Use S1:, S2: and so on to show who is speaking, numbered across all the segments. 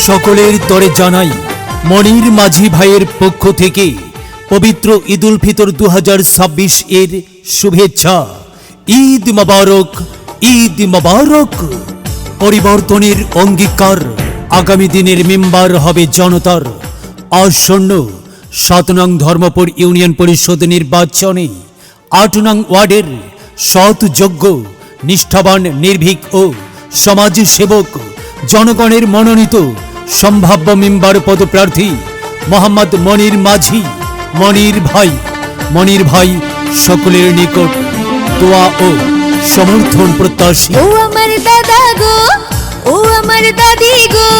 S1: সকলের তরে জানাই মনির মাঝি ভাইয়ের পক্ষ থেকে পবিত্র ঈদুল ফিতর 2026 এর শুভেচ্ছা। ঈদ মোবারক, ঈদ মোবারক। পরিবর্তনের অঙ্গীকার, আগামী দিনের মেম্বার হবে জনতার। আসন্ন 7 নং ধর্মপুর ইউনিয়ন পরিষদ নির্বাচনে 8 নং ওয়ার্ডের সৎ, যোগ্য, নিষ্ঠাবান, নির্ভীক ও সমাজসেবক জনগণের মনোনীত সম্ভাব্য মেম্বার পদপ্রার্থী মোহাম্মদ মনির মাঝি, মনির ভাই সকলের নিকট দোয়া ও সমর্থন প্রত্যাশী।
S2: ও আমার দাদা গো, ও আমার দাদি গো,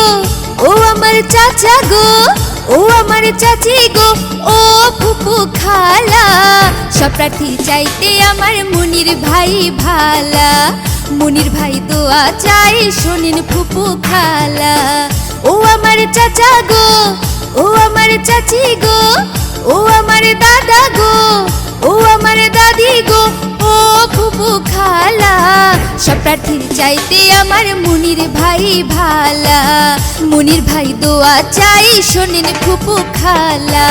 S2: ও আমার চাচা গো, ও আমার চাচি গো, ও ফুপু খালা, সব প্রার্থী চাইতে আমার মনির ভাই ভালা। মনির ভাই দোয়া চাই শোনেন ফুপু খালা। ও আমার চাচা গো, ও আমার চাচি গো, ও আমার দাদা গো, ও আমার দাদি গো, ও ফুপু খালা, সব প্রার্থীর চাইতে আমার মনির ভাই ভালা। মনির ভাই দোয়া চাই শোনেন ফুপু খালা।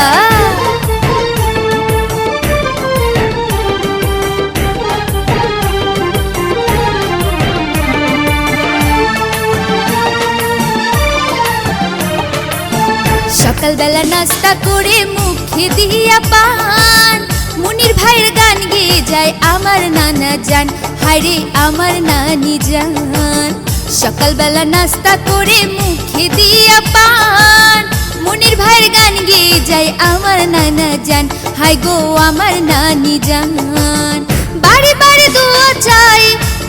S2: সকালবেলা নাস্তা করে মুখে দিয়া পান, মনির ভাইয়ের গান গেয়ে যায় আমার নানা জান, হায়রে আমার নানি জান। সকালবেলা নাস্তা করে মুখে দিয়া পান, মনির ভাইয়ের গান গেয়ে যায় আমার নানা জান, হায় গো আমার নানি জান। বাড়ি বাড়ি দোয়া চাই,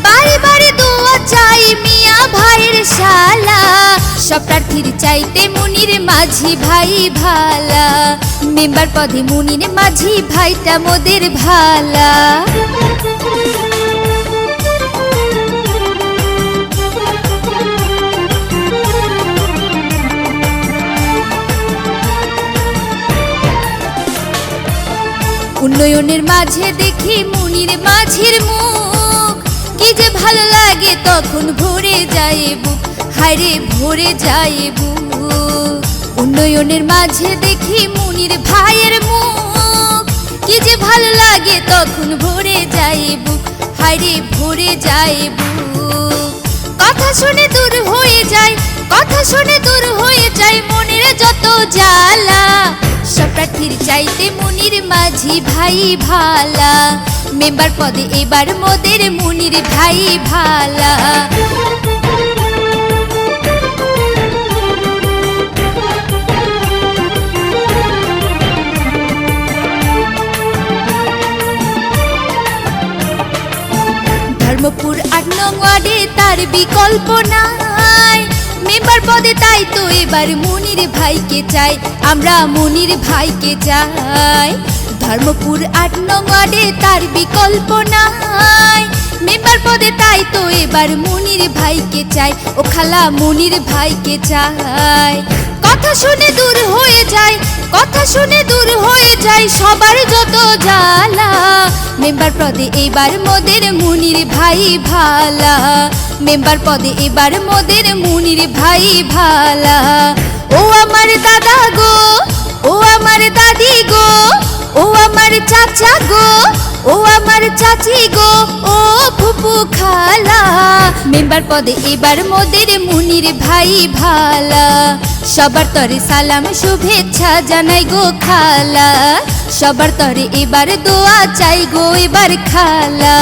S2: বাড়ি বাড়ি দোয়া চাই মিয়া ভাইয়ের শালা, সব প্রার্থীর চাইতে মনির মাঝি ভাই ভালা। মেম্বার পদে মনির মাঝি ভাইটা মোদের ভালা। উন্নয়নের মাঝে দেখি মনির মাঝির মুখ, কি যে ভালো লাগে তখন ভরে যায় বুক, হায়রে ভরে যায় বুক। উন্নয়নের মাঝে দেখি মনির ভাইয়ের মুখ, কি যে ভালো লাগে তখন ভরে যায় বুক, হায়রে ভরে যায় বুক। কথা শুনে দূর হয়ে যায়, কথা শুনে দূর হয়ে যায় মনের যত জ্বালা, সব প্রার্থীর চাইতে মনির মাঝি ভাই ভালা। মেম্বার পদে এবার মোদের মনির ভাই ভালা। ধর্মপুর 8 নং ওয়ার্ডে তার বিকল্প নাই, মেম্বার পদে তাই তো এবার মনির ভাইকে চাই, আমরা মনির ভাইকে চাই। ধর্মপুর 8 নং ওয়ার্ডে তার বিকল্প নাই, মেম্বার পদে তাই তো এবার মনির ভাইকে চাই, ও খালা মনির ভাইকে চাই। কথা শুনে দূর হয়ে যায়, কথা শুনে দূর হয়ে যায় সবার যত জ্বালা, মেম্বার পদে এবার মোদের মনির ভাই ভালা। মেম্বার পদে এবার মোদের মনির ভাই ভালা। ও আমার দাদা গো, ও আমার দাদি গো, ও আমার চাচা গো, ও আমার চাচি গো, ও ফুপু খালা, মেম্বার পদে এবার মোদের মনির ভাই ভালা। সবার তরে সালাম শুভেচ্ছা জানাই গো খালা, সবার তরে এবার দোয়া চাই গো এবার খালা।